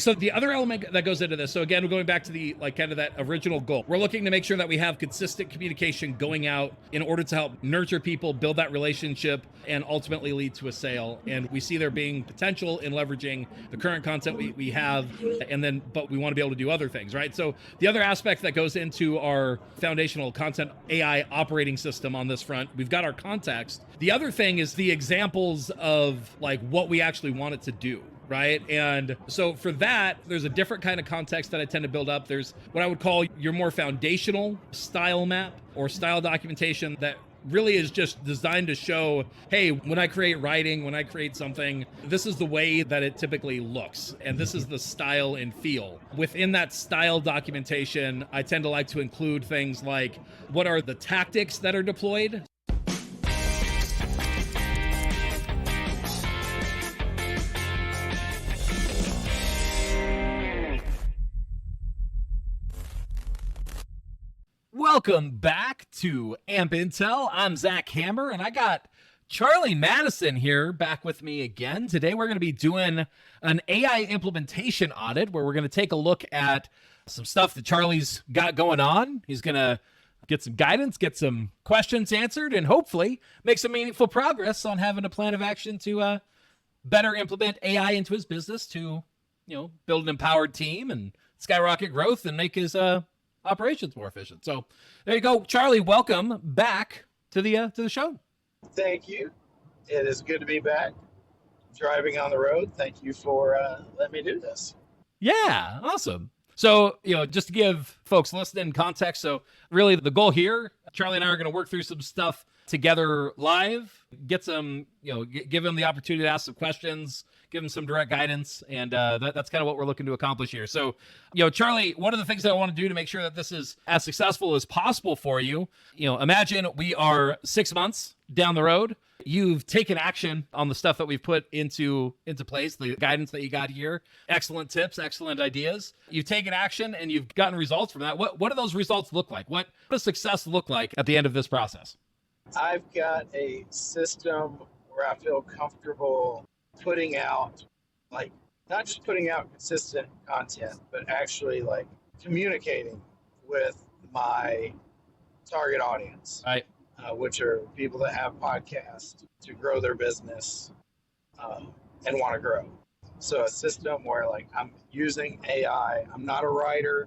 So the other element that goes into this, so again, we're going back to the kind of that original goal. We're looking to make sure that we have consistent communication going out in order to help nurture people, build that relationship, and ultimately lead to a sale. And we see there being potential in leveraging the current content we have, but we want to be able to do other things, right? So the other aspect that goes into our foundational content AI operating system on this front, we've got our context. The other thing is the examples of what we actually want it to do. Right. And so for that, there's a different kind of context that I tend to build up. There's what I would call your more foundational style map or style documentation that really is just designed to show, hey, when I create writing, when I create something, this is the way that it typically looks. And this is the style and feel. Within that style documentation, I tend to like to include things like what are the tactics that are deployed. Welcome back to AMP Intel. I'm Zach Hammer, and I got Charlie Madison here back with me again. Today, we're going to be doing an AI implementation audit where we're going to take a look at some stuff that Charlie's got going on. He's going to get some guidance, get some questions answered, and hopefully make some meaningful progress on having a plan of action to better implement AI into his business to, build an empowered team and skyrocket growth and make his operations more efficient. So there you go, Charlie. Welcome back to the show. Thank you. It is good to be back driving on the road. Thank you for letting me do this. Yeah, awesome. So just to give folks listening context, so really the goal here, Charlie and I are going to work through some stuff together live, get some, give them the opportunity to ask some questions, give them some direct guidance, and that's kind of what we're looking to accomplish here. So, Charlie, one of the things that I want to do to make sure that this is as successful as possible for you, imagine we are 6 months down the road. You've taken action on the stuff that we've put into place, the guidance that you got here. Excellent tips, excellent ideas. You've taken action and you've gotten results from that. What do those results look like? What does success look like at the end of this process? I've got a system where I feel comfortable putting out, not just putting out consistent content, but actually communicating with my target audience, right? Which are people that have podcasts to grow their business and want to grow. So a system where I'm using AI. I'm not a writer.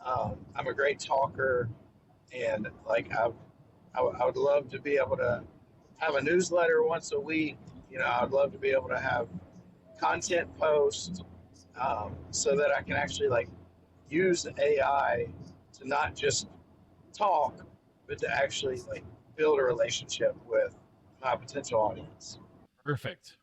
I'm a great talker, and I would love to be able to have a newsletter once a week. I'd love to be able to have content posts so that I can actually use AI to not just talk, but to actually build a relationship with my potential audience. Perfect.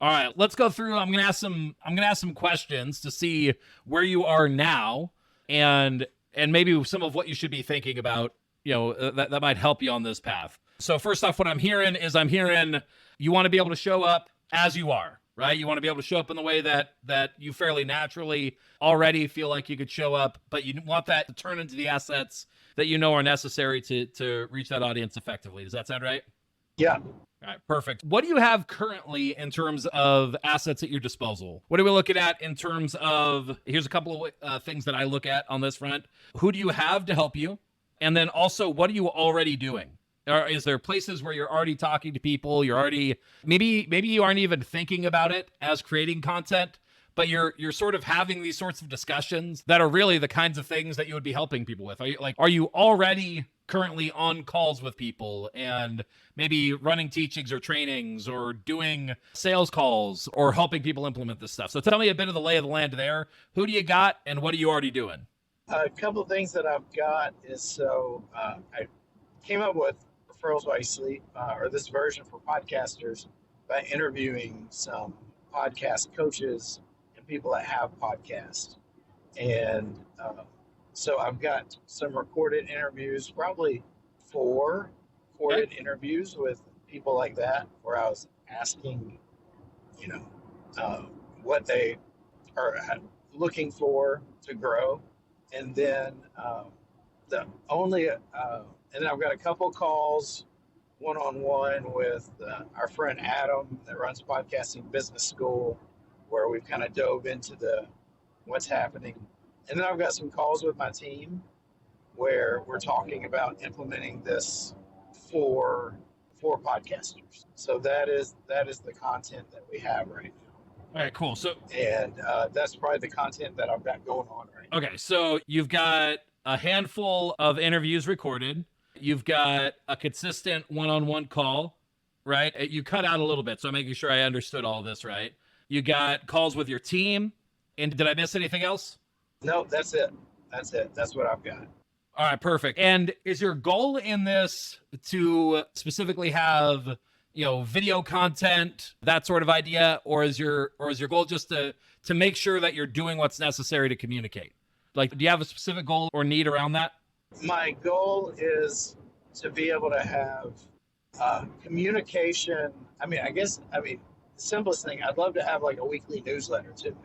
All right, let's go through. I'm gonna ask some questions to see where you are now, and maybe some of what you should be thinking about. That might help you on this path. So first off, what I'm hearing you want to be able to show up as you are, right? You want to be able to show up in the way that you fairly naturally already feel like you could show up, but you want that to turn into the assets that are necessary to reach that audience effectively. Does that sound right? Yeah. All right, perfect. What do you have currently in terms of assets at your disposal? What are we looking at in terms of, here's a couple of things that I look at on this front. Who do you have to help you? And then also, what are you already doing? Or is there places where you're already talking to people? You're already, maybe you aren't even thinking about it as creating content, but you're sort of having these sorts of discussions that are really the kinds of things that you would be helping people with. Are you already currently on calls with people and maybe running teachings or trainings or doing sales calls or helping people implement this stuff? So tell me a bit of the lay of the land there. Who do you got and what are you already doing? A couple of things that I've got is I came up with Referrals While You Sleep, or this version for podcasters, by interviewing some podcast coaches and people that have podcasts. And so I've got some recorded interviews, probably 4 recorded interviews with people like that, where I was asking, what they are looking for to grow. And then and then I've got a couple calls one-on-one with our friend Adam that runs Podcasting Business School, where we've kind of dove into what's happening. And then I've got some calls with my team where we're talking about implementing this for podcasters. So that is the content that we have right now. All right, cool. So, and that's probably the content that I've got going on right now. Okay, so you've got a handful of interviews recorded. You've got a consistent one-on-one call, right? You cut out a little bit, so I'm making sure I understood all this, right? You got calls with your team. And did I miss anything else? No, that's it. That's what I've got. All right, perfect. And is your goal in this to specifically have, video content, that sort of idea, or is your goal just to make sure that you're doing what's necessary to communicate? Like, do you have a specific goal or need around that? My goal is to be able to have communication. The simplest thing, I'd love to have like a weekly newsletter too.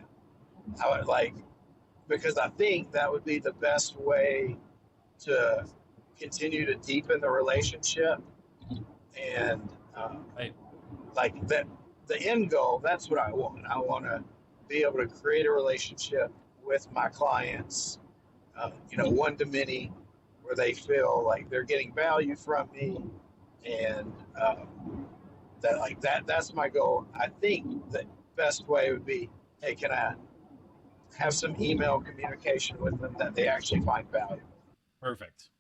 I would like, because I think that would be the best way to continue to deepen the relationship. And Right. like that, the end goal, that's what I want. I want to be able to create a relationship with my clients, one to many, where they feel like they're getting value from me, and that's my goal. I think the best way would be, hey, can I have some email communication with them that they actually find value? Perfect.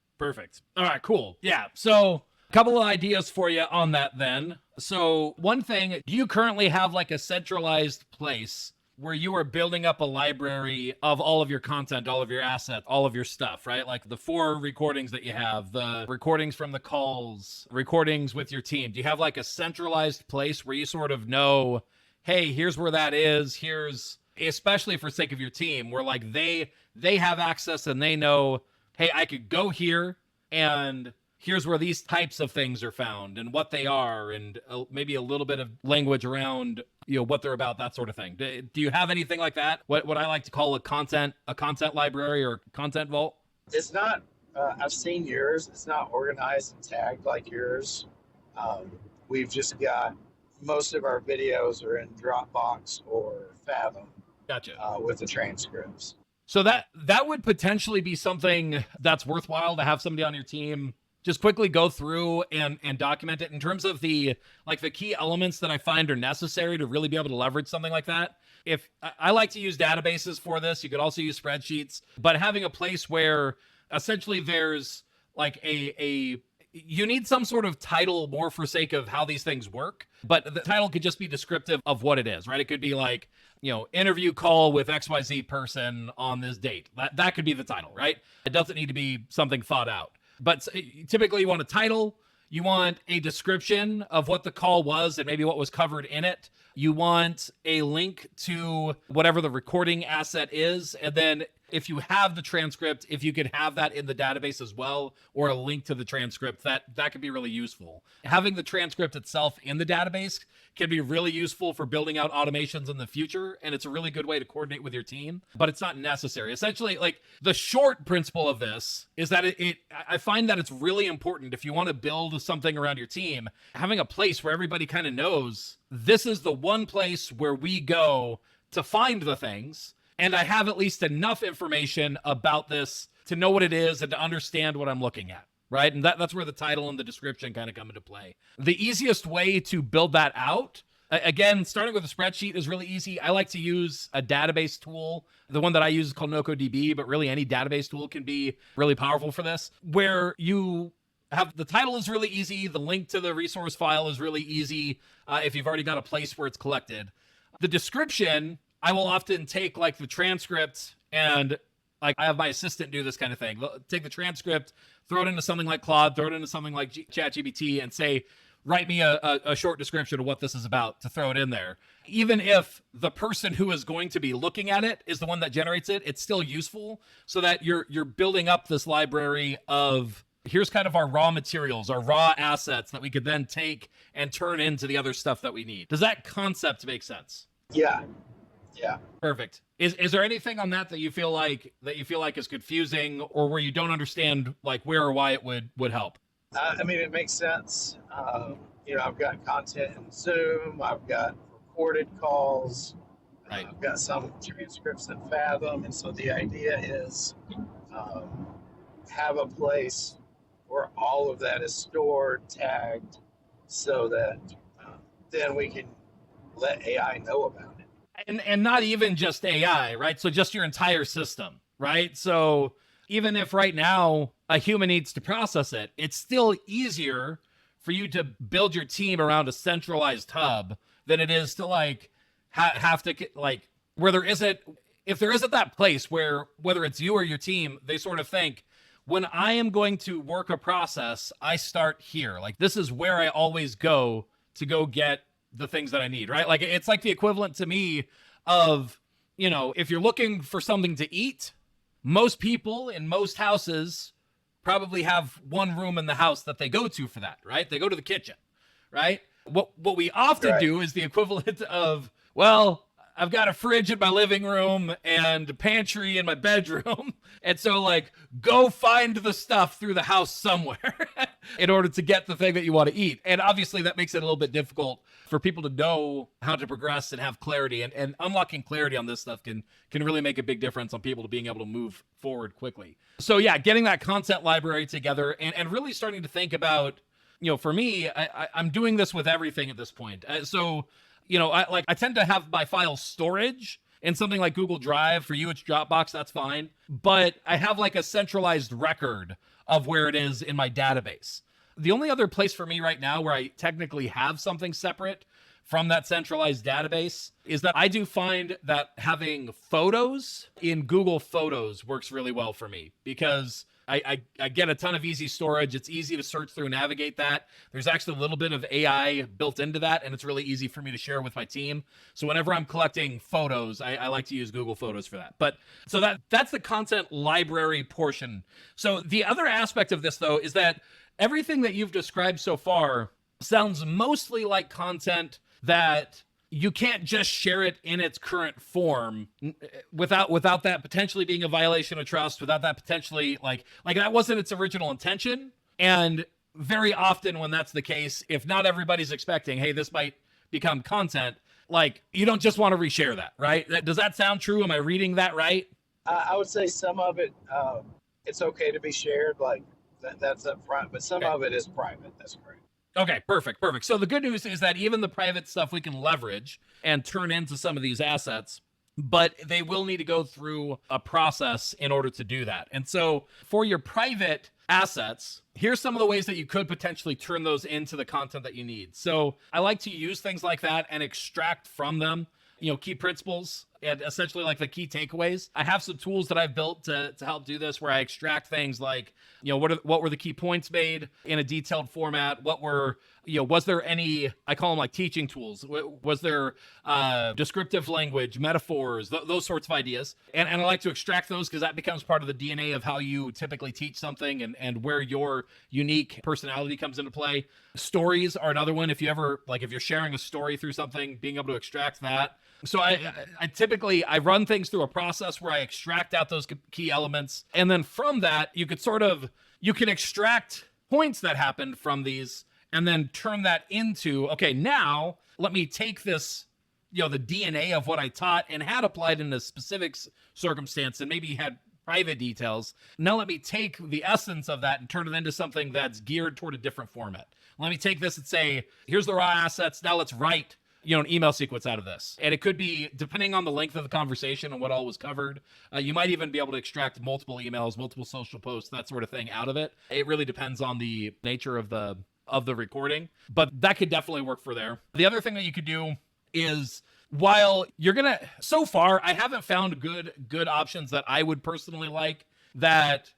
All right, cool. Yeah. So a couple of ideas for you on that then. So one thing, do you currently have like a centralized place where you are building up a library of all of your content, all of your assets, all of your stuff, right? Like the 4 recordings that you have, the recordings from the calls, recordings with your team. Do you have like a centralized place where you sort of know, hey, here's where that is, here's, especially for sake of your team, where like they have access and they know, hey, I could go here and here's where these types of things are found and what they are, and maybe a little bit of language around, what they're about, that sort of thing. Do you have anything like that? What I like to call a content library or content vault? It's not, I've seen yours. It's not organized and tagged like yours. We've just got, most of our videos are in Dropbox or Fathom. Gotcha. With the transcripts. So that would potentially be something that's worthwhile to have somebody on your team just quickly go through and document it in terms of the key elements that I find are necessary to really be able to leverage something like that. If I like to use databases for this, you could also use spreadsheets, but having a place where essentially there's like you need some sort of title more for sake of how these things work, but the title could just be descriptive of what it is, right? It could be like, interview call with XYZ person on this date. That could be the title, right? It doesn't need to be something thought out. But typically you want a title, you want a description of what the call was and maybe what was covered in it. You want a link to whatever the recording asset is. And then if you have the transcript, if you could have that in the database as well, or a link to the transcript, that could be really useful. Having the transcript itself in the database can be really useful for building out automations in the future, and it's a really good way to coordinate with your team, but it's not necessary. Essentially, like the short principle of this is that I find that it's really important if you want to build something around your team, having a place where everybody kind of knows this is the one place where we go to find the things, and I have at least enough information about this to know what it is and to understand what I'm looking at, right? And that's where the title and the description kind of come into play. The easiest way to build that out, again, starting with a spreadsheet is really easy. I like to use a database tool. The one that I use is called NoCoDB, but really any database tool can be really powerful for this, where you have the title is really easy. The link to the resource file is really easy if you've already got a place where it's collected. The description, I will often take like the transcript and like I have my assistant do this kind of thing. Take the transcript, throw it into something like Claude, throw it into something like ChatGPT and say, write me a short description of what this is about, to throw it in there. Even if the person who is going to be looking at it is the one that generates it, it's still useful so that you're building up this library of here's kind of our raw materials, our raw assets that we could then take and turn into the other stuff that we need. Does that concept make sense? Yeah. Perfect. Is there anything on that you feel like is confusing or where you don't understand like where or why it would help? It makes sense. I've got content in Zoom. I've got recorded calls. Right. I've got some transcripts in Fathom, and so the idea is have a place where all of that is stored, tagged, so that then we can let AI know about it. And not even just AI, right? So just your entire system, right? So even if right now a human needs to process it, it's still easier for you to build your team around a centralized hub than it is to like have to like where there isn't, if there isn't that place where whether it's you or your team, they sort of think, when I am going to work a process, I start here. Like this is where I always go to go get the things that I need, right? Like it's like the equivalent to me of, you know, if you're looking for something to eat, most people in most houses probably have one room in the house that they go to for that, right? They go to the kitchen, right? What we often do is the equivalent of, well, I've got a fridge in my living room and a pantry in my bedroom. And so like, go find the stuff through the house somewhere in order to get the thing that you want to eat. And obviously that makes it a little bit difficult for people to know how to progress and have clarity, and unlocking clarity on this stuff can really make a big difference on people to being able to move forward quickly. So yeah, getting that content library together and really starting to think about, you know, for me, I'm doing this with everything at this point. So you know, I tend to have my file storage in something like Google Drive. For you, it's Dropbox, that's fine. But I have like a centralized record of where it is in my database. The only other place for me right now where I technically have something separate from that centralized database is that I do find that having photos in Google Photos works really well for me, because I get a ton of easy storage. It's easy to search through and navigate that. There's actually a little bit of AI built into that, and it's really easy for me to share with my team. So whenever I'm collecting photos, I like to use Google Photos for that. But so that's the content library portion. So the other aspect of this, though, is that everything that you've described so far sounds mostly like content that you can't just share it in its current form without that potentially being a violation of trust, without that potentially like that wasn't its original intention. And very often when that's the case, if not everybody's expecting, hey, this might become content, like you don't just want to reshare that, right? Does that sound true? Am I reading that right? I would say some of it, it's okay to be shared, like that's up front, but some of it is private. That's correct. Okay, perfect. So the good news is that even the private stuff we can leverage and turn into some of these assets, but they will need to go through a process in order to do that. And so for your private assets, here's some of the ways that you could potentially turn those into the content that you need. So I like to use things like that and extract from them, you know, key principles and essentially like the key takeaways. I have some tools that I've built to help do this, where I extract things like, you know, what were the key points made in a detailed format? What were, you know, was there any, I call them like teaching tools. Was there descriptive language, metaphors, those sorts of ideas? And I like to extract those because that becomes part of the DNA of how you typically teach something and where your unique personality comes into play. Stories are another one. If you're sharing a story through something, being able to extract that. So I typically run things through a process where I extract out those key elements. And then from that, you can extract points that happened from these and then turn that into, okay, now let me take this, you know, the DNA of what I taught and had applied in a specific circumstance and maybe had private details. Now let me take the essence of that and turn it into something that's geared toward a different format. Let me take this and say, here's the raw assets. Now let's write, you know, an email sequence out of this. And it could be, depending on the length of the conversation and what all was covered, you might even be able to extract multiple emails, multiple social posts, that sort of thing out of it. It really depends on the nature of the recording, but that could definitely work for there. The other thing that you could do is, while so far, I haven't found good options that I would personally like that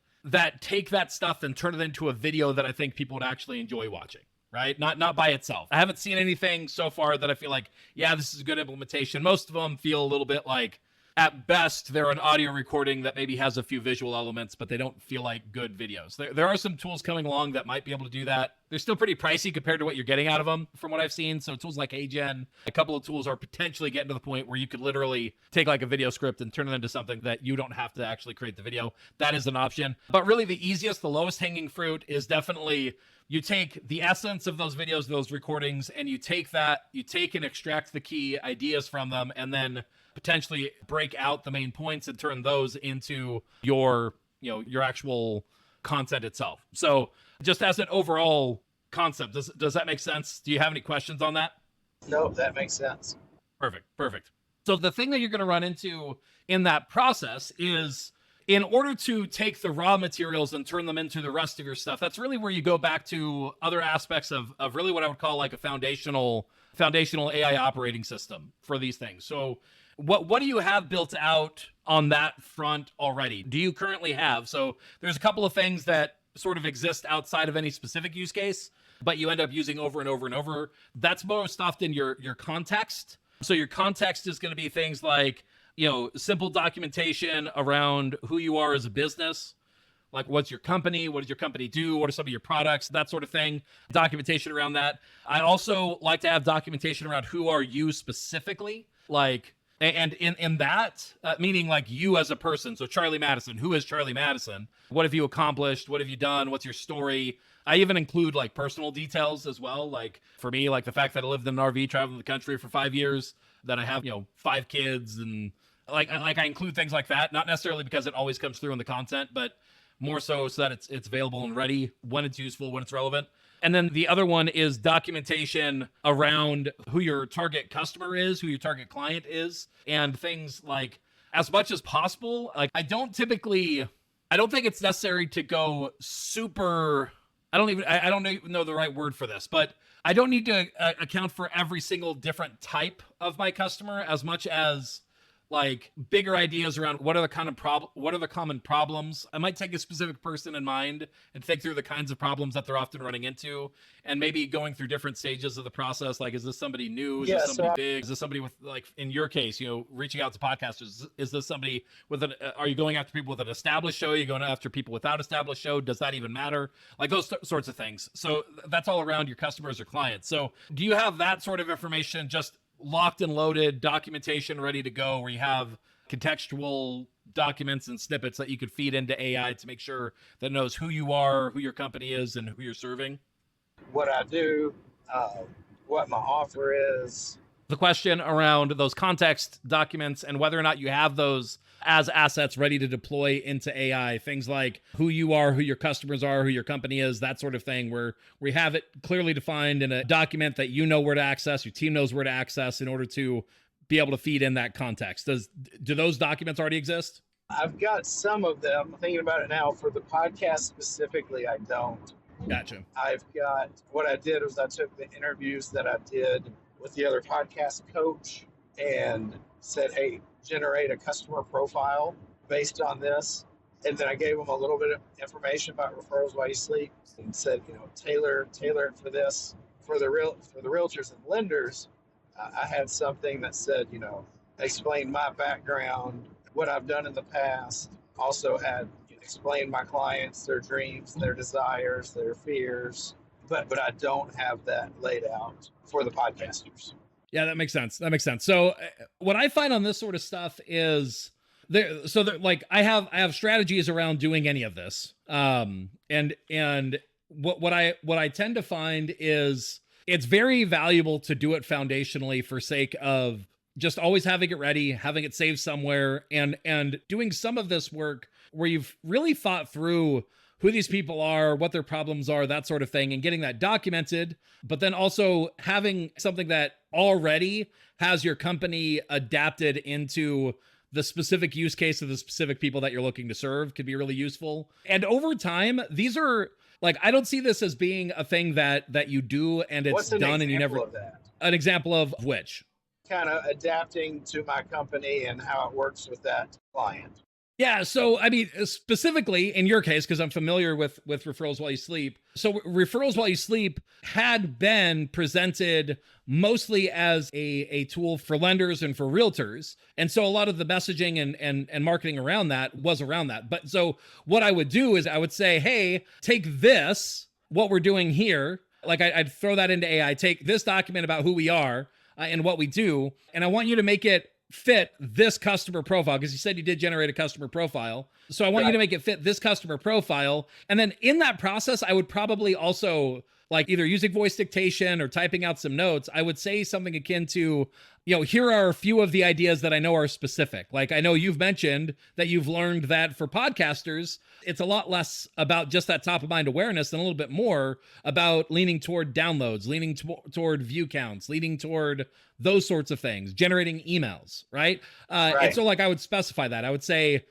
take that stuff and turn it into a video that I think people would actually enjoy watching. Right? Not by itself. I haven't seen anything so far that I feel like, yeah, this is a good implementation. Most of them feel a little bit like, at best, they're an audio recording that maybe has a few visual elements, but they don't feel like good videos. There are some tools coming along that might be able to do that. They're still pretty pricey compared to what you're getting out of them from what I've seen. So tools like Agen, a couple of tools are potentially getting to the point where you could literally take like a video script and turn it into something that you don't have to actually create the video. That is an option. But really the easiest, the lowest hanging fruit is definitely, you take the essence of those videos, those recordings, and you take and extract the key ideas from them, and then potentially break out the main points and turn those into your, your actual content itself. So just as an overall concept, does that make sense? Do you have any questions on that? No, that makes sense. Perfect. So the thing that you're going to run into in that process is, in order to take the raw materials and turn them into the rest of your stuff, that's really where you go back to other aspects of really what I would call like a foundational AI operating system for these things. So what do you have built out on that front already? Do you currently have? So there's a couple of things that sort of exist outside of any specific use case, but you end up using over and over and over. That's most often your context. So your context is going to be things like, simple documentation around who you are as a business. Like, what's your company? What does your company do? What are some of your products? That sort of thing. Documentation around that. I also like to have documentation around who are you specifically. Like, and in that, meaning like you as a person. So Charlie Madison, who is Charlie Madison? What have you accomplished? What have you done? What's your story? I even include like personal details as well. Like for me, like the fact that I lived in an RV traveling the country for 5 years, that I have, 5 kids, and like I include things like that, not necessarily because it always comes through in the content, but more so that it's available and ready when it's useful, when it's relevant. And then the other one is documentation around who your target customer is, who your target client is, and things like, as much as possible, like I don't think it's necessary to go super, I don't even know the right word for this, but I don't need to account for every single different type of my customer as much as like bigger ideas around what are the common problems. I might take a specific person in mind and think through the kinds of problems that they're often running into, and maybe going through different stages of the process. Like, is this somebody new? Is this somebody big? Is this somebody with, like, in your case, reaching out to podcasters? Is this somebody with are you going after people with an established show? Are you going after people without established show? Does that even matter? Like those sorts of things. So that's all around your customers or clients. So do you have that sort of information just locked and loaded, documentation ready to go, where you have contextual documents and snippets that you could feed into AI to make sure that it knows who you are, who your company is, and who you're serving? What I do, what my offer is. The question around those context documents and whether or not you have those as assets ready to deploy into AI, things like who you are, who your customers are, who your company is, that sort of thing, where we have it clearly defined in a document that you know where to access, your team knows where to access in order to be able to feed in that context. Do those documents already exist? I've got some of them. I'm thinking about it now. For the podcast specifically, I don't. Gotcha. What I did was I took the interviews that I did with the other podcast coach and said, hey, generate a customer profile based on this. And then I gave them a little bit of information about referrals while you sleep and said, tailor it for this. For the realtors and lenders, I had something that said, explain my background, what I've done in the past. Also had explain my clients, their dreams, their desires, their fears. But I don't have that laid out for the podcasters. Yeah, that makes sense. So what I find on this sort of stuff is like I have strategies around doing any of this. And what I tend to find is it's very valuable to do it foundationally for sake of just always having it ready, having it saved somewhere, and doing some of this work where you've really thought through who these people are, what their problems are, that sort of thing, and getting that documented, but then also having something that already has your company adapted into the specific use case of the specific people that you're looking to serve could be really useful. And over time, these are like, I don't see this as being a thing that you do and it's done and you never. An example of which? Kind of adapting to my company and how it works with that client. Yeah, so I mean, specifically in your case, because I'm familiar with referrals while you sleep. So referrals while you sleep had been presented mostly as a tool for lenders and for realtors. And so a lot of the messaging and marketing around that was around that. But so what I would do is I would say, hey, take this, what we're doing here. Like I'd throw that into AI, take this document about who we are and what we do. And I want you to make it fit this customer profile, because you said you did generate a customer profile. So I want you to make it fit this customer profile. And then in that process, I would probably also like either using voice dictation or typing out some notes, I would say something akin to, here are a few of the ideas that I know are specific. Like I know you've mentioned that you've learned that for podcasters, it's a lot less about just that top of mind awareness and a little bit more about leaning toward downloads, leaning toward view counts, leaning toward those sorts of things, generating emails, right? And so like I would specify that. I would say,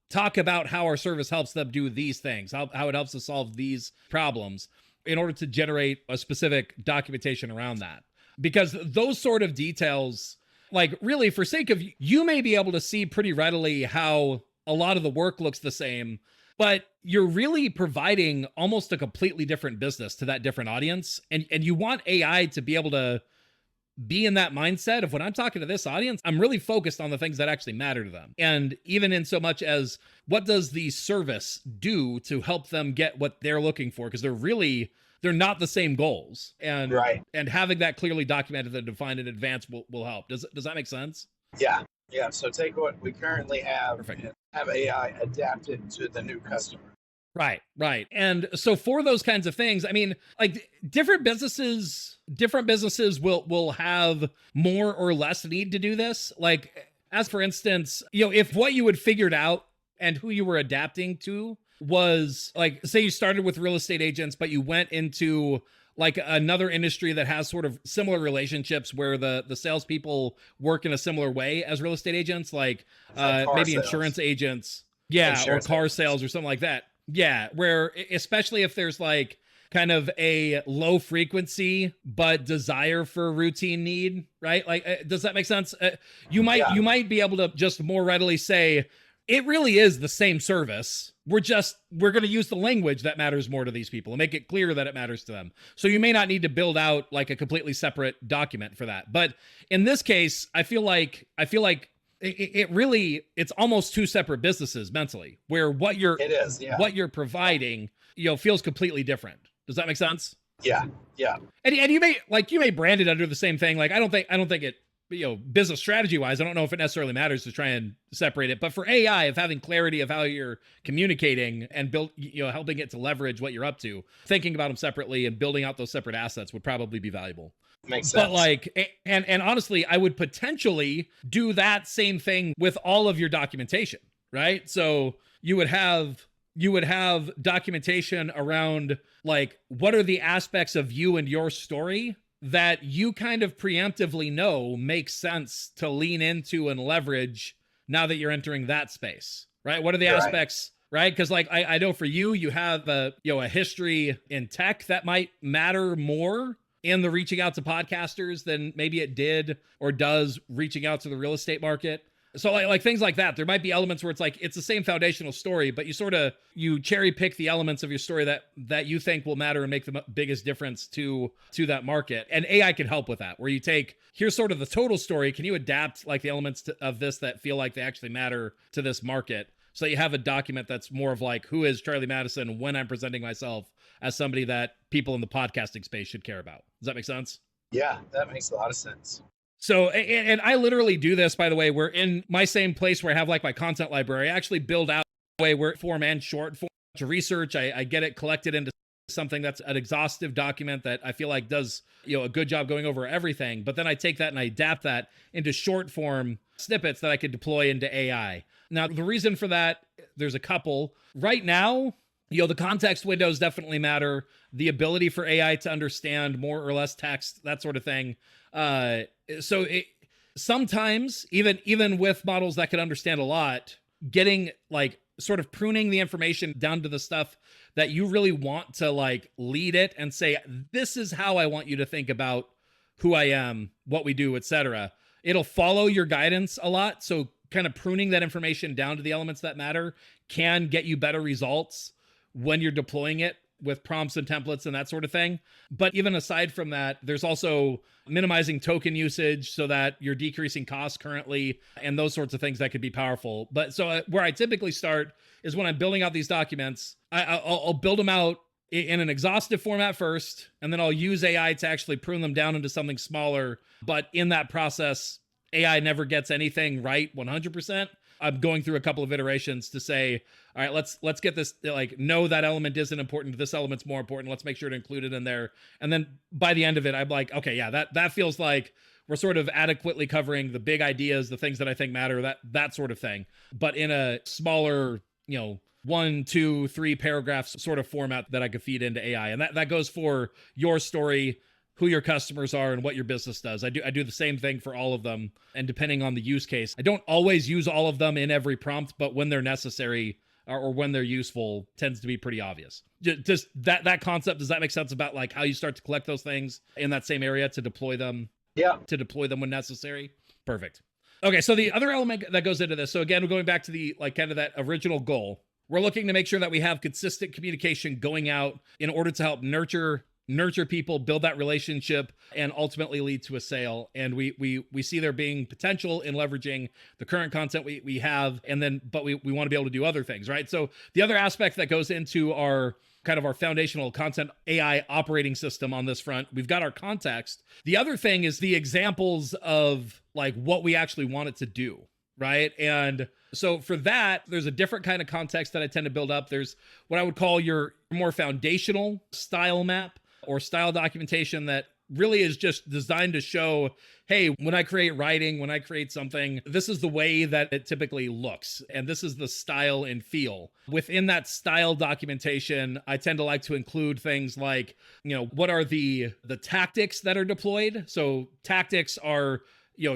talk about how our service helps them do these things, how it helps us solve these problems in order to generate a specific documentation around that. Because those sort of details, like really for sake of, you may be able to see pretty readily how a lot of the work looks the same, but you're really providing almost a completely different business to that different audience. And you want AI to be able to be in that mindset of when I'm talking to this audience, I'm really focused on the things that actually matter to them. And even in so much as what does the service do to help them get what they're looking for? Because they're not the same goals. And and having that clearly documented and defined in advance will help. Does that make sense? Yeah. Yeah. So take what we currently have Perfect. and have AI adapted to the new customer. Right. And so for those kinds of things, I mean, like different businesses will have more or less need to do this. Like, as for instance, if what you had figured out and who you were adapting to was like, say you started with real estate agents, but you went into like another industry that has sort of similar relationships where the salespeople work in a similar way as real estate agents, like maybe sales. Insurance agents. Yeah. Insurance or car agents. Sales or something like that. Yeah, where especially if there's like kind of a low frequency but desire for routine need, right? Like, does that make sense? You might be able to just more readily say it really is the same service. We're going to use the language that matters more to these people and make it clear that it matters to them. So you may not need to build out like a completely separate document for that. But in this case, I feel like it's almost two separate businesses mentally, where what you're providing, feels completely different. Does that make sense? Yeah. And you may brand it under the same thing. Like I don't think it, business strategy wise, I don't know if it necessarily matters to try and separate it. But for AI, of having clarity of how you're communicating and helping it to leverage what you're up to, thinking about them separately and building out those separate assets would probably be valuable. Makes sense. But like, and honestly, I would potentially do that same thing with all of your documentation, right? So you would have documentation around like, what are the aspects of you and your story that you kind of preemptively know makes sense to lean into and leverage now that you're entering that space, right? What are the aspects, right? Because like, I know for you have a history in tech that might matter more in the reaching out to podcasters than maybe it did or does reaching out to the real estate market. So like things like that, there might be elements where it's like, it's the same foundational story, but you cherry pick the elements of your story that you think will matter and make the biggest difference to that market. And AI can help with that, where you take, here's sort of the total story. Can you adapt like the elements of this that feel like they actually matter to this market? So you have a document that's more of like, who is Charlie Madison when I'm presenting myself as somebody that people in the podcasting space should care about. Does that make sense? Yeah, that makes a lot of sense. So, and I literally do this, by the way, we're in my same place where I have like my content library. I actually build out a way where form and short form to research. I get it collected into something that's an exhaustive document that I feel like does, a good job going over everything. But then I take that and I adapt that into short form snippets that I could deploy into AI. Now, the reason for that, there's a couple. Right now, the context windows definitely matter. The ability for AI to understand more or less text, that sort of thing. So sometimes even with models that can understand a lot, getting like sort of pruning the information down to the stuff that you really want to like lead it and say, this is how I want you to think about who I am, what we do, etc. It'll follow your guidance a lot. So kind of pruning that information down to the elements that matter can get you better results when you're deploying it with prompts and templates and that sort of thing. But even aside from that, there's also minimizing token usage so that you're decreasing costs currently and those sorts of things that could be powerful. But so where I typically start is when I'm building out these documents, I'll build them out in an exhaustive format first, and then I'll use AI to actually prune them down into something smaller. But in that process, AI never gets anything right 100%. I'm going through a couple of iterations to say, all right, let's get this, like, no, that element isn't important. This element's more important. Let's make sure to include it in there. And then by the end of it, I'm like, okay, yeah, that feels like we're sort of adequately covering the big ideas, the things that I think matter, that sort of thing, but in a smaller, 1, 2, 3 paragraphs sort of format that I could feed into AI. And that goes for your story, who your customers are, and what your business does. I do the same thing for all of them. And depending on the use case, I don't always use all of them in every prompt, but when they're necessary or when they're useful, tends to be pretty obvious. Just that concept, does that make sense about like how you start to collect those things in that same area to deploy them? Yeah. To deploy them when necessary? Perfect. Okay, so the other element that goes into this, so again, we're going back to the like kind of that original goal. We're looking to make sure that we have consistent communication going out in order to help nurture people, build that relationship, and ultimately lead to a sale. And we see there being potential in leveraging the current content we have, and then but we want to be able to do other things, right? So the other aspect that goes into our kind of our foundational content AI operating system on this front, we've got our context. The other thing is the examples of like what we actually want it to do, right? And so for that, there's a different kind of context that I tend to build up. There's what I would call your more foundational style map or style documentation that really is just designed to show, hey, when I create writing, when I create something, this is the way that it typically looks. And this is the style and feel. Within that style documentation, I tend to like to include things like, what are the tactics that are deployed? So tactics are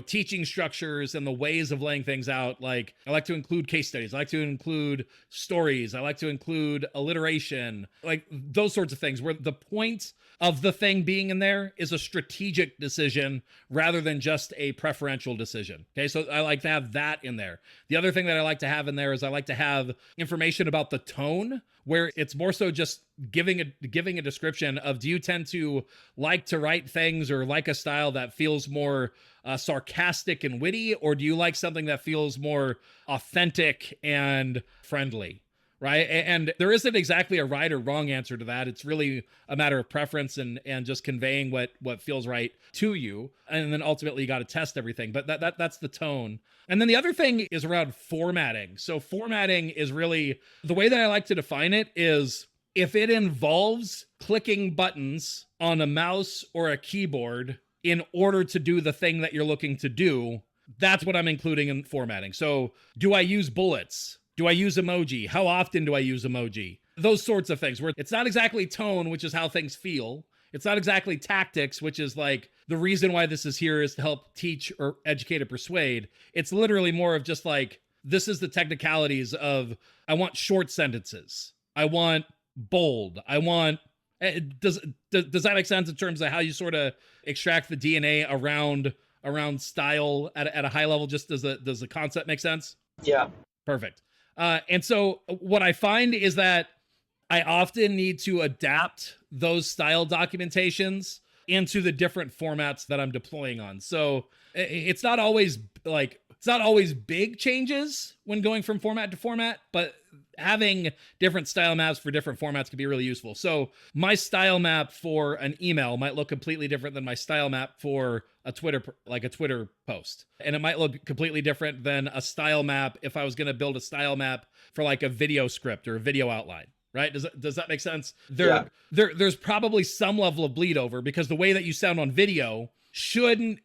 teaching structures and the ways of laying things out. Like I like to include case studies. I like to include stories. I like to include alliteration, like those sorts of things where the point of the thing being in there is a strategic decision rather than just a preferential decision. Okay. So I like to have that in there. The other thing that I like to have in there is I like to have information about the tone, where it's more so just giving a description of, do you tend to like to write things or like a style that feels more sarcastic and witty, or do you like something that feels more authentic and friendly, right? And there isn't exactly a right or wrong answer to that. It's really a matter of preference and just conveying what feels right to you. And then ultimately you got to test everything, but that's the tone. And then the other thing is around formatting. So formatting is really, the way that I like to define it is, if it involves clicking buttons on a mouse or a keyboard in order to do the thing that you're looking to do, that's what I'm including in formatting. So do I use bullets? Do I use emoji? How often do I use emoji? Those sorts of things, where it's not exactly tone, which is how things feel. It's not exactly tactics, which is like the reason why this is here is to help teach or educate or persuade. It's literally more of just like, this is the technicalities of, I want short sentences. I want bold. I want, does that make sense in terms of how you sort of extract the DNA around style at a high level? Just does the concept make sense? Yeah. Perfect. And so what I find is that I often need to adapt those style documentations into the different formats that I'm deploying on. So it's not always big changes when going from format to format, but having different style maps for different formats can be really useful. So my style map for an email might look completely different than my style map for a Twitter post. And it might look completely different than a style map if I was going to build a style map for like a video script or a video outline. Right? Does that make sense? There's probably some level of bleed over, because the way that you sound on video shouldn't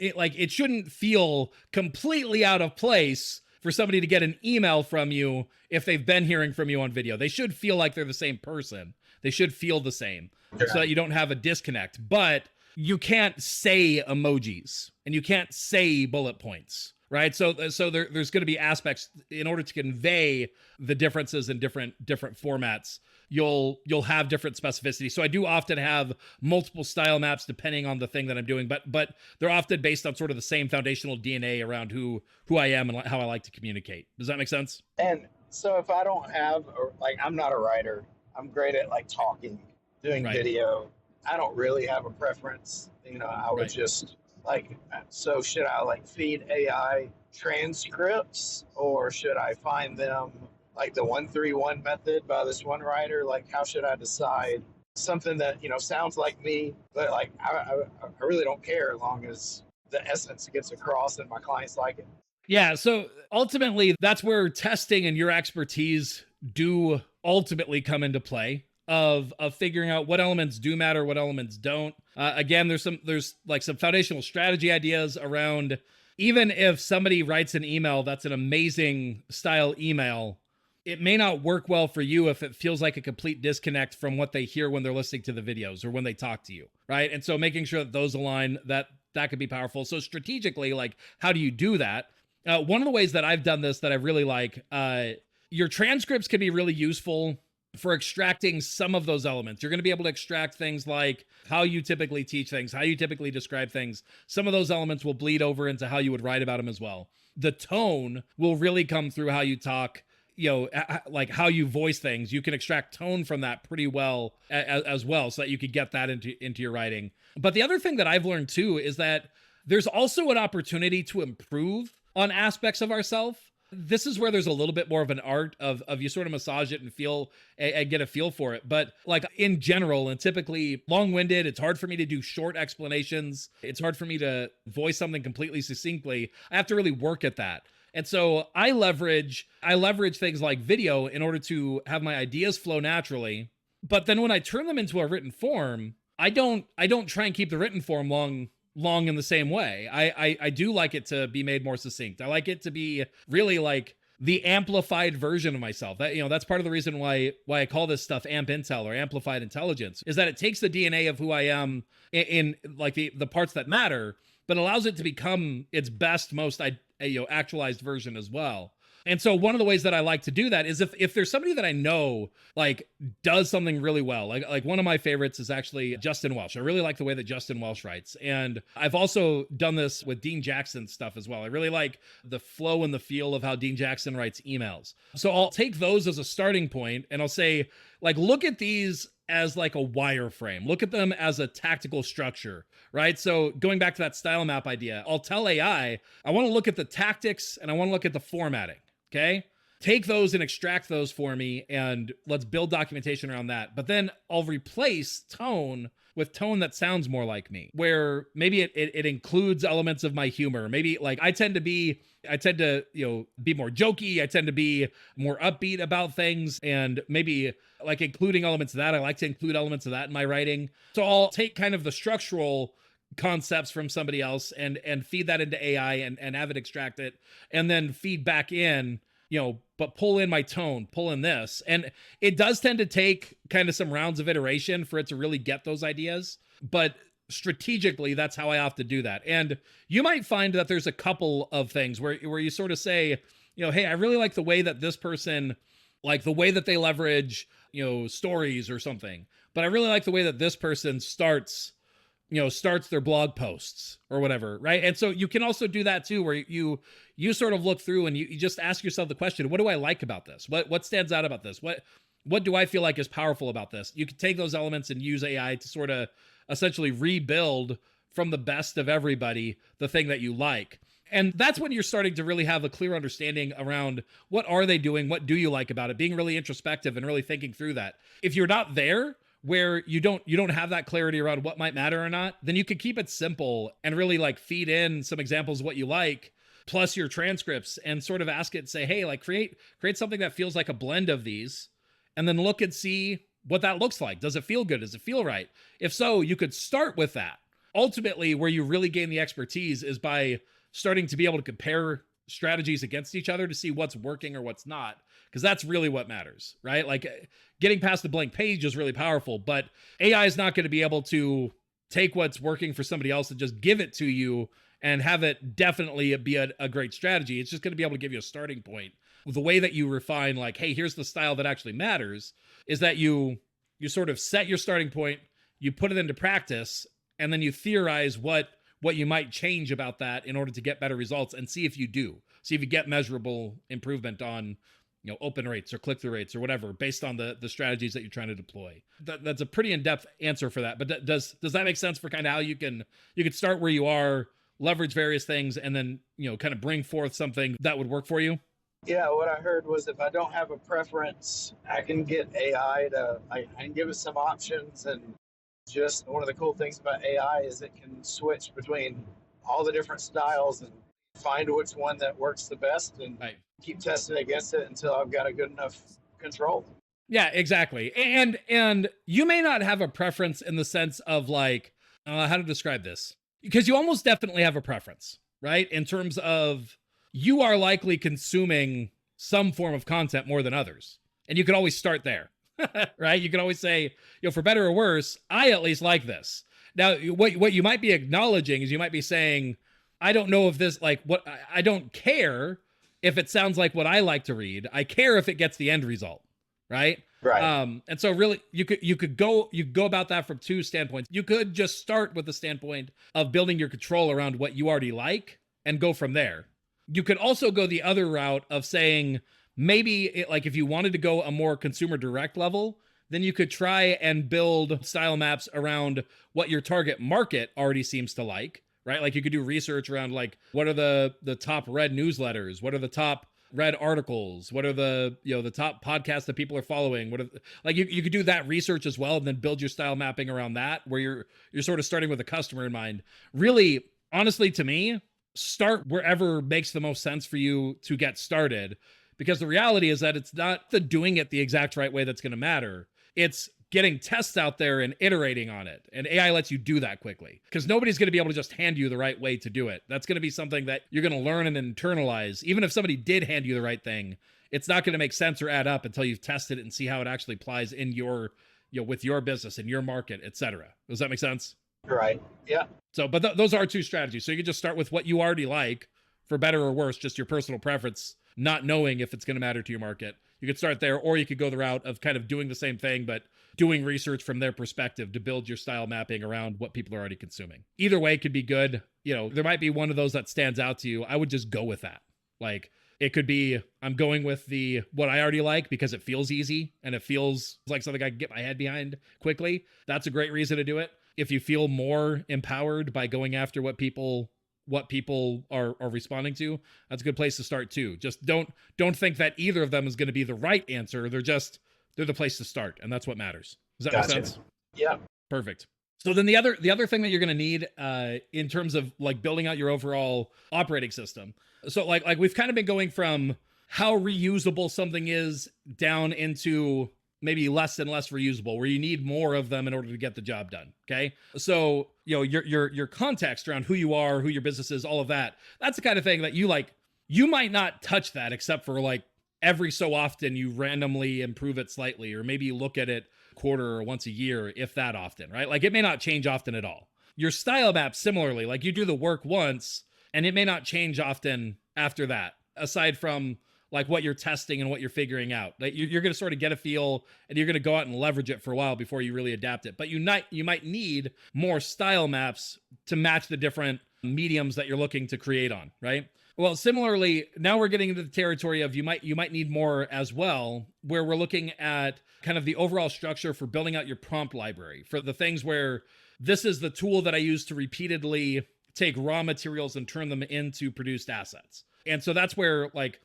feel completely out of place for somebody to get an email from you if they've been hearing from you on video. They should feel like they're the same person. They should feel the same, so that you don't have a disconnect. But you can't say emojis and you can't say bullet points. Right. So there's going to be aspects in order to convey the differences in different formats. You'll have different specificity. So I do often have multiple style maps depending on the thing that I'm doing, but they're often based on sort of the same foundational DNA around who I am and how I like to communicate. Does that make sense? And so if I don't have, I'm not a writer, I'm great at like talking, doing video. I don't really have a preference. I would just so should I feed AI transcripts, or should I find them like the 131 method by this one writer? Like, how should I decide something that, sounds like me, but I really don't care as long as the essence gets across and my clients like it. Yeah, so ultimately, that's where testing and your expertise do ultimately come into play of figuring out what elements do matter, what elements don't. Again, there's like some foundational strategy ideas around even if somebody writes an email that's an amazing style email, it may not work well for you if it feels like a complete disconnect from what they hear when they're listening to the videos or when they talk to you, right? And so making sure that those align, that could be powerful. So strategically, like, how do you do that? One of the ways that I've done this that I really like, your transcripts can be really useful for extracting some of those elements. You're going to be able to extract things like how you typically teach things, how you typically describe things. Some of those elements will bleed over into how you would write about them as well. The tone will really come through how you talk, like how you voice things. You can extract tone from that pretty well as well, so that you could get that into your writing. But the other thing that I've learned too is that there's also an opportunity to improve on aspects of ourselves. This is where there's a little bit more of an art of you sort of massage it and feel and get a feel for it. But like in general, and typically long-winded, it's hard for me to do short explanations. It's hard for me to voice something completely succinctly. I have to really work at that. And so I leverage things like video in order to have my ideas flow naturally. But then when I turn them into a written form, I don't try and keep the written form long in the same way. I do like it to be made more succinct. I like it to be really like the amplified version of myself. That, that's part of the reason why I call this stuff amp intel or amplified intelligence, is that it takes the DNA of who I am in like the parts that matter, but allows it to become its best, most actualized version as well. And so one of the ways that I like to do that is if there's somebody that I know like does something really well, like one of my favorites is actually Justin Welsh. I really like the way that Justin Welsh writes. And I've also done this with Dean Jackson's stuff as well. I really like the flow and the feel of how Dean Jackson writes emails. So I'll take those as a starting point and I'll say, like, look at these as like a wireframe. Look at them as a tactical structure, right? So going back to that style map idea, I'll tell AI, I want to look at the tactics and I want to look at the formatting. Okay, take those and extract those for me, and let's build documentation around that. But then I'll replace tone with tone that sounds more like me, where maybe it includes elements of my humor. Maybe like I tend to be more jokey. I tend to be more upbeat about things, and maybe like including elements of that. I like to include elements of that in my writing. So I'll take kind of the structural concepts from somebody else and feed that into AI and have it extract it, and then feed back in, but pull in my tone, pull in this. And it does tend to take kind of some rounds of iteration for it to really get those ideas. But strategically, that's how I have to do that. And you might find that there's a couple of things where you sort of say, hey, I really like the way that this person, like the way that they leverage, stories or something. But I really like the way that this person starts their blog posts or whatever, right? And so you can also do that too, where you sort of look through and you just ask yourself the question, what do I like about this? What stands out about this? What do I feel like is powerful about this? You can take those elements and use AI to sort of essentially rebuild from the best of everybody the thing that you like. And that's when you're starting to really have a clear understanding around what are they doing? What do you like about it? Being really introspective and really thinking through that. If you're not there, where you don't have that clarity around what might matter or not, then you could keep it simple and really like feed in some examples of what you like, plus your transcripts, and sort of ask it, say, hey, like create something that feels like a blend of these, and then look and see what that looks like. Does it feel good? Does it feel right? If so, you could start with that. Ultimately, where you really gain the expertise is by starting to be able to compare strategies against each other to see what's working or what's not, because that's really what matters, right? Like getting past the blank page is really powerful, but AI is not going to be able to take what's working for somebody else and just give it to you and have it definitely be a great strategy. It's just going to be able to give you a starting point. The way that you refine, like, hey, here's the style that actually matters, is that you sort of set your starting point, you put it into practice, and then you theorize what you might change about that in order to get better results, and see if you get measurable improvement on open rates or click-through rates or whatever, based on the strategies that you're trying to deploy. That's a pretty in-depth answer for that. But does that make sense for kind of how you could start where you are, leverage various things, and then kind of bring forth something that would work for you? Yeah, what I heard was if I don't have a preference, I can get AI I can give it some options. And just one of the cool things about AI is it can switch between all the different styles and find which one that works the best and Right. keep testing against it until I've got a good enough control. Yeah, exactly. And you may not have a preference in the sense of like how to describe this, because you almost definitely have a preference, right? In terms of you are likely consuming some form of content more than others, and you can always start there, right? You can always say, for better or worse, I at least like this. Now, what you might be acknowledging is you might be saying, I don't know if this I don't care if it sounds like what I like to read. I care if it gets the end result. Right. And so really you could go about that from two standpoints. You could just start with the standpoint of building your control around what you already like and go from there. You could also go the other route of saying maybe like if you wanted to go a more consumer direct level, then you could try and build style maps around what your target market already seems to like, right? Like you could do research around like what are the top read newsletters, what are the top read articles, what are the the top podcasts that people are following, what are like you could do that research as well and then build your style mapping around that, where you're sort of starting with a customer in mind. Really, honestly, to me, start wherever makes the most sense for you to get started, because the reality is that it's not the doing it the exact right way that's going to matter. It's getting tests out there and iterating on it. And AI lets you do that quickly, because nobody's going to be able to just hand you the right way to do it. That's going to be something that you're going to learn and internalize. Even if somebody did hand you the right thing, it's not going to make sense or add up until you've tested it and see how it actually applies in your, with your business and your market, etc. Does that make sense? Right. Yeah. So, but those are two strategies. So you can just start with what you already like, for better or worse, just your personal preference, not knowing if it's going to matter to your market. You could start there, or you could go the route of kind of doing the same thing, but doing research from their perspective to build your style mapping around what people are already consuming. Either way could be good. There might be one of those that stands out to you. I would just go with that. Like it could be, I'm going with what I already like because it feels easy and it feels like something I can get my head behind quickly. That's a great reason to do it. If you feel more empowered by going after what people are responding to, that's a good place to start too. Just don't think that either of them is going to be the right answer. They're the place to start, and that's what matters. Does that make sense? Yeah. Perfect. So then the other thing that you're going to need in terms of like building out your overall operating system. So like we've kind of been going from how reusable something is down into maybe less and less reusable, where you need more of them in order to get the job done. Okay. So, your context around who you are, who your business is, all of that, that's the kind of thing that you might not touch that except for like every so often you randomly improve it slightly, or maybe you look at it quarter or once a year, if that often, right? Like it may not change often at all. Your style map, similarly, like you do the work once and it may not change often after that, aside from like what you're testing and what you're figuring out. Like you're going to sort of get a feel and you're going to go out and leverage it for a while before you really adapt it. But you might need more style maps to match the different mediums that you're looking to create on, right? Well, similarly, now we're getting into the territory of you might need more as well, where we're looking at kind of the overall structure for building out your prompt library for the things where this is the tool that I use to repeatedly take raw materials and turn them into produced assets. And so that's where like,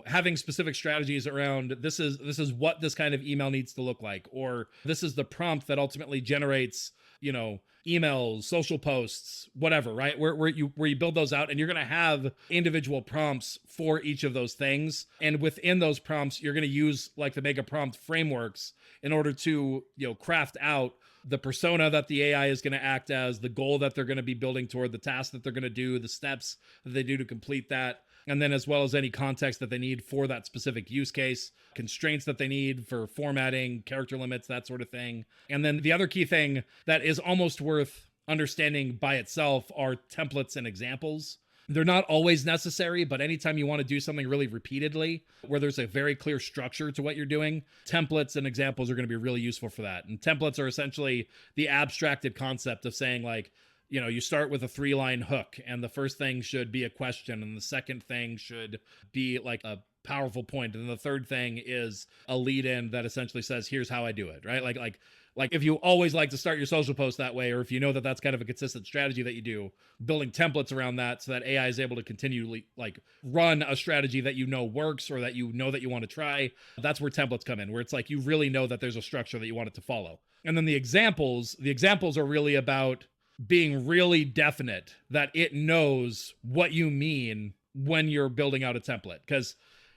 having specific strategies around this is what this kind of email needs to look like, or this is the prompt that ultimately generates, emails, social posts, whatever, right? Where you build those out, and you're going to have individual prompts for each of those things. And within those prompts, you're going to use like the mega prompt frameworks in order to, craft out the persona that the AI is going to act as, the goal that they're going to be building toward, the task that they're going to do, the steps that they do to complete that. And then as well as any context that they need for that specific use case, constraints that they need for formatting, character limits, that sort of thing. And then the other key thing that is almost worth understanding by itself are templates and examples. They're not always necessary, but anytime you want to do something really repeatedly, where there's a very clear structure to what you're doing, templates and examples are going to be really useful for that. And templates are essentially the abstracted concept of saying like, you start with a 3-line hook, and the first thing should be a question, and the second thing should be like a powerful point, and the third thing is a lead in that essentially says, here's how I do it, right? Like if you always like to start your social post that way, or if you know that that's kind of a consistent strategy that you do, building templates around that so that AI is able to continually like run a strategy that works, or that you want to try. That's where templates come in, where it's like you really know that there's a structure that you want it to follow. And then the examples are really about being really definite that it knows what you mean when you're building out a template, because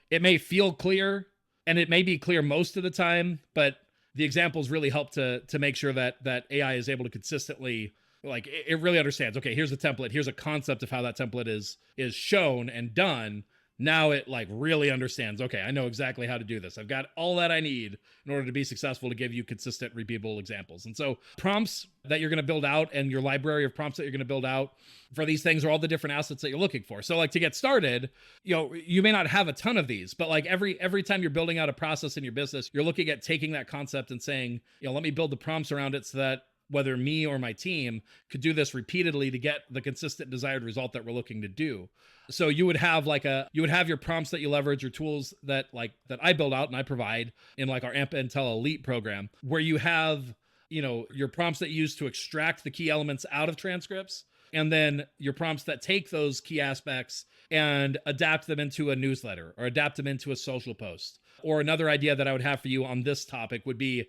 it may feel clear and it may be clear most of the time, but the examples really help to make sure that AI is able to consistently, like, it really understands, okay, here's a template, here's a concept of how that template is shown and done. Now it like really understands, okay, I know exactly how to do this. I've got all that I need in order to be successful to give you consistent, repeatable examples. And so prompts that you're going to build out and your library of prompts that you're going to build out for these things are all the different assets that you're looking for. So like to get started, you may not have a ton of these, but like every time you're building out a process in your business, you're looking at taking that concept and saying, let me build the prompts around it so that whether me or my team could do this repeatedly to get the consistent desired result that we're looking to do. So you would have your prompts that you leverage, your tools that I build out and I provide in like our AMP Intel Elite program, where you have, your prompts that you use to extract the key elements out of transcripts, and then your prompts that take those key aspects and adapt them into a newsletter or adapt them into a social post. Or another idea that I would have for you on this topic would be,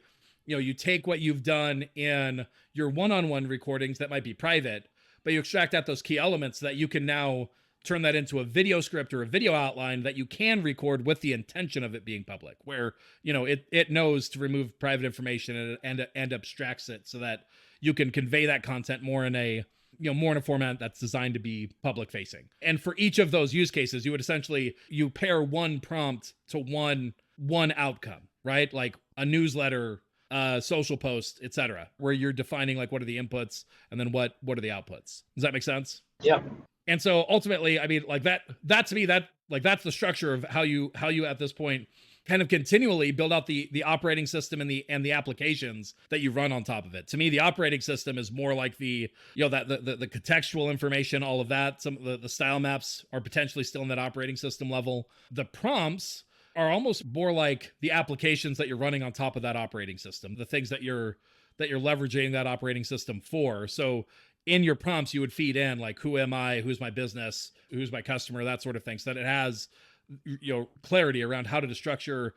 you take what you've done in your one-on-one recordings that might be private, but you extract out those key elements so that you can now turn that into a video script or a video outline that you can record with the intention of it being public, where, it knows to remove private information and abstracts it so that you can convey that content more in a format that's designed to be public facing. And for each of those use cases, you would essentially, you pair one prompt to one outcome, right? Like a newsletter, social post, etc., where you're defining like what are the inputs and then what are the outputs. Does that make sense? Yeah. And so ultimately, I mean, like that to me, that like that's the structure of how you at this point kind of continually build out the operating system and the applications that you run on top of it. To me, the operating system is more like the contextual information, all of that. Some of the style maps are potentially still in that operating system level. The prompts are almost more like the applications that you're running on top of that operating system, the things that you're leveraging that operating system for. So in your prompts, you would feed in like, who am I, who's my business, who's my customer, that sort of thing, so that it has clarity around how to structure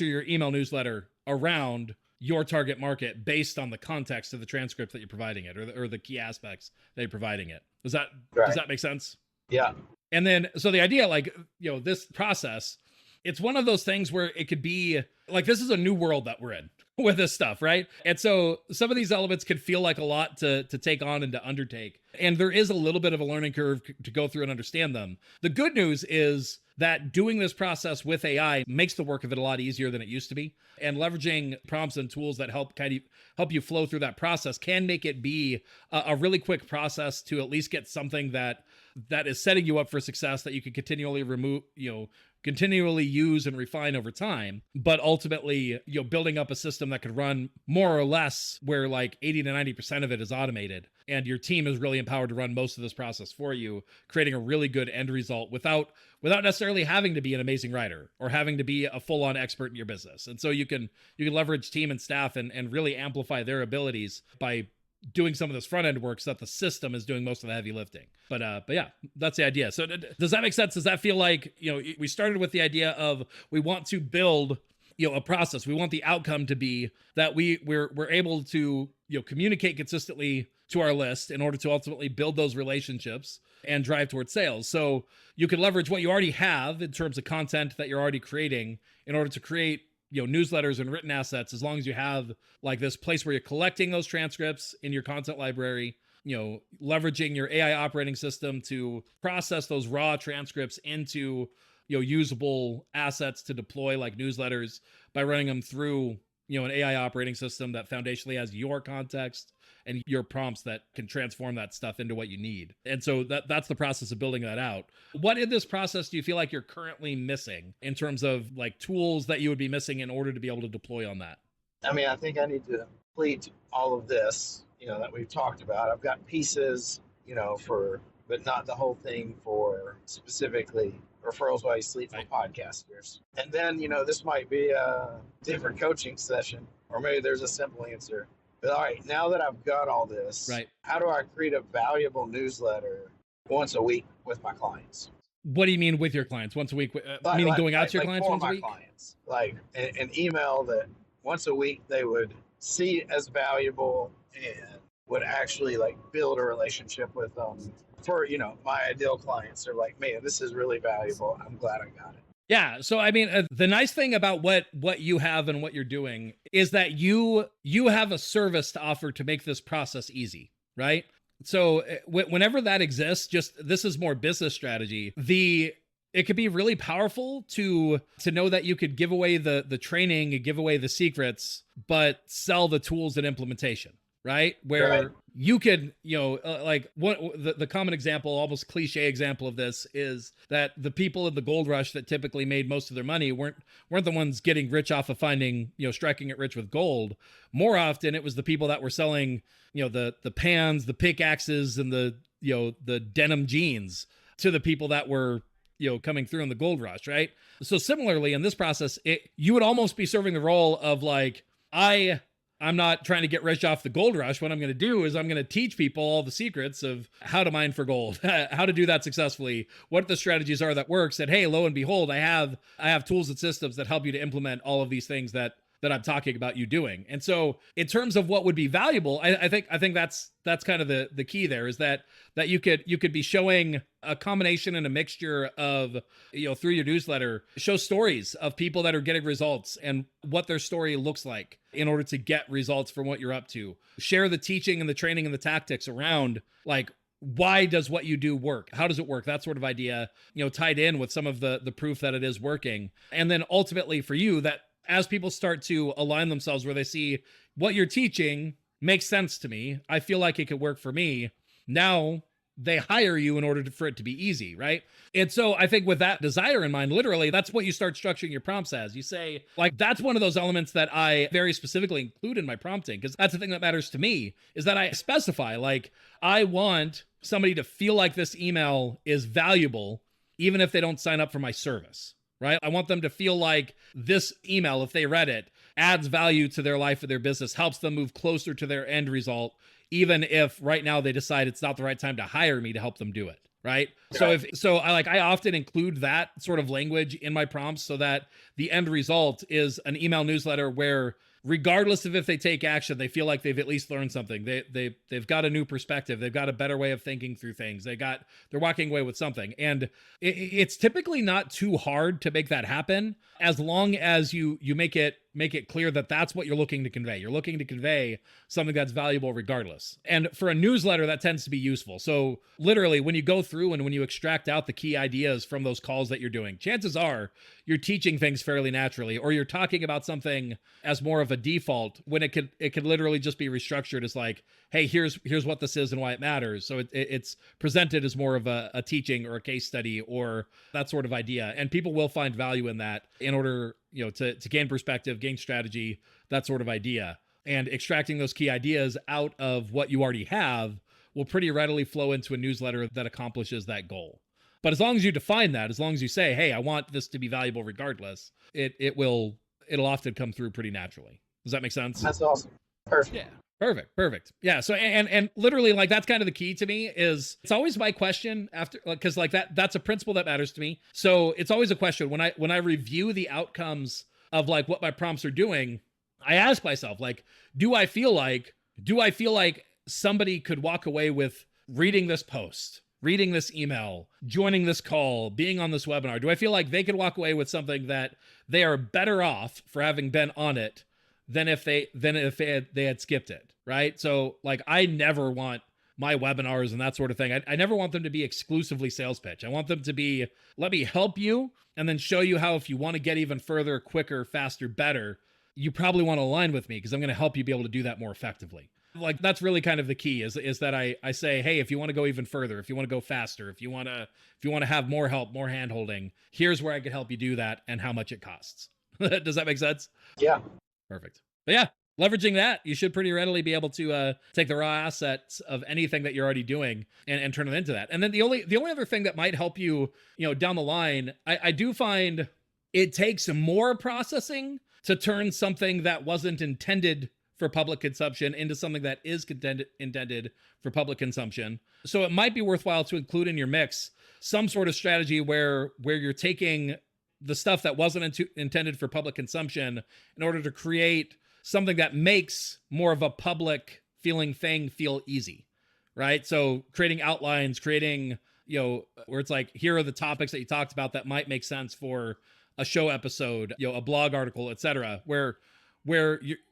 your email newsletter around your target market based on the context of the transcript that you're providing it, or the key aspects that you're providing it. Does that make sense? Yeah. And then, so the idea, like, this process, it's one of those things where it could be like, this is a new world that we're in with this stuff, right? And so some of these elements can feel like a lot to take on and to undertake. And there is a little bit of a learning curve to go through and understand them. The good news is that doing this process with AI makes the work of it a lot easier than it used to be. And leveraging prompts and tools that help you flow through that process can make it be a really quick process to at least get something that is setting you up for success, that you can continually use and refine over time, but ultimately, building up a system that could run more or less where like 80 to 90% of it is automated, and your team is really empowered to run most of this process for you, creating a really good end result without necessarily having to be an amazing writer or having to be a full-on expert in your business. And so you can leverage team and staff and really amplify their abilities by doing some of this front end work so that the system is doing most of the heavy lifting. But yeah, that's the idea. So does that make sense? Does that feel like, we started with the idea of, we want to build, a process. We want the outcome to be that we're able to, communicate consistently to our list in order to ultimately build those relationships and drive towards sales. So you can leverage what you already have in terms of content that you're already creating in order to create newsletters and written assets, as long as you have like this place where you're collecting those transcripts in your content library, leveraging your AI operating system to process those raw transcripts into, usable assets to deploy like newsletters by running them through, an AI operating system that foundationally has your context and your prompts that can transform that stuff into what you need. And so that's the process of building that out. What in this process do you feel like you're currently missing in terms of like tools that you would be missing in order to be able to deploy on that? I mean, I think I need to complete all of this, that we've talked about. I've got pieces, but not the whole thing for specifically referrals while you sleep for podcasters. And then, this might be a different coaching session, or maybe there's a simple answer. But all right, now that I've got all this, right, how do I create a valuable newsletter once a week with my clients? What do you mean with your clients? Once a week? Meaning going out to your clients once a week? Clients, like an email that once a week they would see as valuable and would actually like build a relationship with them for, you know, my ideal clients. They're like, man, this is really valuable. I'm glad I got it. Yeah. So I mean, the nice thing about what you have and what you're doing is that you have a service to offer to make this process easy, right? So whenever that exists, just this is more business strategy. It could be really powerful to know that you could give away the training and give away the secrets, but sell the tools and implementation, right? Where Right. you could, like the common example, almost cliche example of this is that the people of the gold rush that typically made most of their money weren't the ones getting rich off of finding, striking it rich with gold. More often it was the people that were selling, the pans, the pickaxes, and the denim jeans to the people that were, coming through in the gold rush, right? So similarly in this process, you would almost be serving the role of like, I'm not trying to get rich off the gold rush. What I'm going to do is I'm going to teach people all the secrets of how to mine for gold, how to do that successfully, what the strategies are that works. And hey, lo and behold, I have tools and systems that help you to implement all of these things that I'm talking about you doing. And so in terms of what would be valuable, I think that's kind of the key there, is that you could be showing a combination and a mixture of, through your newsletter, show stories of people that are getting results and what their story looks like in order to get results from what you're up to. Share the teaching and the training and the tactics around, like, why does what you do work? How does it work? That sort of idea, tied in with some of the proof that it is working. And then ultimately for you, that as people start to align themselves where they see what you're teaching makes sense to me, I feel like it could work for me. Now they hire you in order for it to be easy, right? And so I think with that desire in mind, literally, that's what you start structuring your prompts as. You say, like, that's one of those elements that I very specifically include in my prompting, because that's the thing that matters to me, is that I specify, like, I want somebody to feel like this email is valuable, even if they don't sign up for my service. Right? I want them to feel like this email, if they read it, adds value to their life or their business, helps them move closer to their end result, even if right now they decide it's not the right time to hire me to help them do it. Right. So I often include that sort of language in my prompts so that the end result is an email newsletter where, regardless of if they take action, they feel like they've at least learned something. They've got a new perspective. They've got a better way of thinking through things. They're walking away with something. And it's typically not too hard to make that happen, as long as you make it clear that that's what you're looking to convey. You're looking to convey something that's valuable regardless. And for a newsletter, that tends to be useful. So literally, when you go through and when you extract out the key ideas from those calls that you're doing, chances are you're teaching things fairly naturally, or you're talking about something as more of a default, when it could literally just be restructured as like, hey, here's what this is and why it matters. So it's presented as more of a teaching or a case study or that sort of idea. And people will find value in that in order, to gain perspective, gain strategy, that sort of idea. And extracting those key ideas out of what you already have will pretty readily flow into a newsletter that accomplishes that goal. But as long as you define that, as long as you say, hey, I want this to be valuable regardless, it'll often come through pretty naturally. Does that make sense? That's awesome. Perfect. Yeah. Perfect. Yeah. So, and literally, like, that's kind of the key to me. Is it's always my question after, because like that's a principle that matters to me. So it's always a question when I review the outcomes of like what my prompts are doing. I ask myself, like, do I feel like somebody could walk away with reading this post, reading this email, joining this call, being on this webinar? Do I feel like they could walk away with something that they are better off for having been on it than if they had skipped it, right? So like, I never want my webinars and that sort of thing, I never want them to be exclusively sales pitch. I want them to be, let me help you and then show you how, if you want to get even further, quicker, faster, better, you probably want to align with me, because I'm going to help you be able to do that more effectively. Like, that's really kind of the key, is that I say, hey, if you want to go even further, if you want to go faster, if you want to have more help, more hand holding, here's where I could help you do that and how much it costs. Does that make sense? Yeah. Perfect. But yeah, leveraging that, you should pretty readily be able to take the raw assets of anything that you're already doing and turn it into that. And then the only other thing that might help you, down the line, I do find it takes more processing to turn something that wasn't intended for public consumption into something that is intended for public consumption. So it might be worthwhile to include in your mix some sort of strategy where you're taking the stuff that wasn't intended for public consumption in order to create something that makes more of a public feeling thing feel easy, right? So creating outlines, creating, where it's like, here are the topics that you talked about that might make sense for a show episode, a blog article, etc., where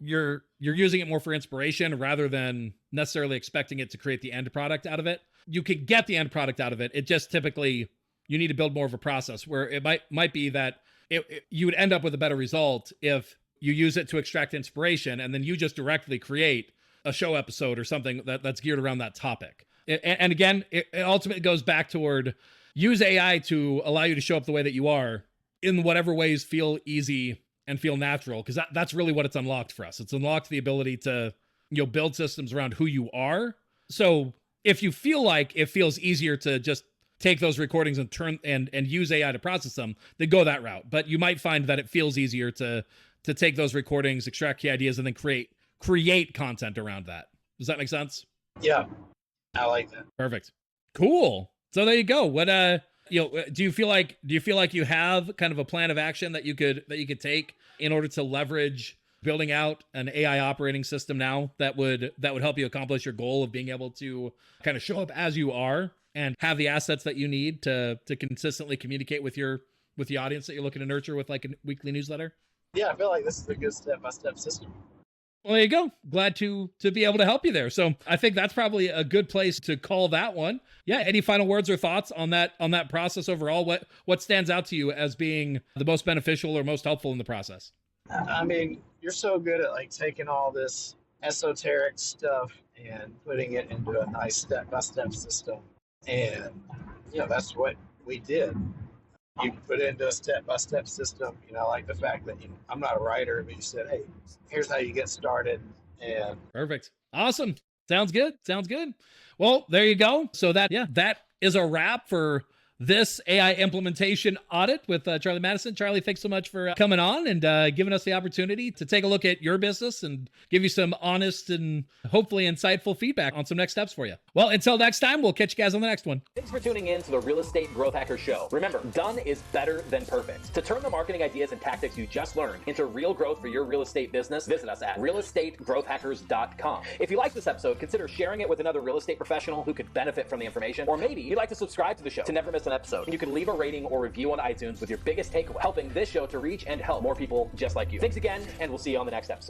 you're using it more for inspiration rather than necessarily expecting it to create the end product out of it. You could get the end product out of it. It just typically, you need to build more of a process where it might be that you would end up with a better result if you use it to extract inspiration and then you just directly create a show episode or something that's geared around that topic. And again, it ultimately goes back toward use AI to allow you to show up the way that you are in whatever ways feel easy and feel natural, because that's really what it's unlocked for us. It's unlocked the ability to build systems around who you are. So if you feel like it feels easier to just take those recordings and use AI to process them, then go that route. But you might find that it feels easier to take those recordings, extract key ideas, and then create content around that. Does that make sense? Yeah, I like that. Perfect. Cool. So there you go. What do you feel like you have kind of a plan of action that you could take in order to leverage building out an AI operating system now that would help you accomplish your goal of being able to kind of show up as you are and have the assets that you need to consistently communicate with the audience that you're looking to nurture with like a weekly newsletter? Yeah, I feel like this is a good step-by-step system. Well, there you go. Glad to be able to help you there. So I think that's probably a good place to call that one. Yeah. Any final words or thoughts on that process overall? What stands out to you as being the most beneficial or most helpful in the process? I mean, you're so good at like taking all this esoteric stuff and putting it into a nice step-by-step system. And, that's what we did. You put it into a step-by-step system. I like the fact that I'm not a writer, but you said, hey, here's how you get started. And perfect. Awesome. Sounds good. Well, there you go. So that is a wrap for this AI implementation audit with Charlie Madison. Charlie, thanks so much for coming on and giving us the opportunity to take a look at your business and give you some honest and hopefully insightful feedback on some next steps for you. Well, until next time, we'll catch you guys on the next one. Thanks for tuning in to the Real Estate Growth Hacker Show. Remember, done is better than perfect. To turn the marketing ideas and tactics you just learned into real growth for your real estate business, visit us at realestategrowthhackers.com. If you like this episode, consider sharing it with another real estate professional who could benefit from the information, or maybe you'd like to subscribe to the show to never miss an episode. You can leave a rating or review on iTunes with your biggest takeaway, helping this show to reach and help more people just like you. Thanks again, and we'll see you on the next episode.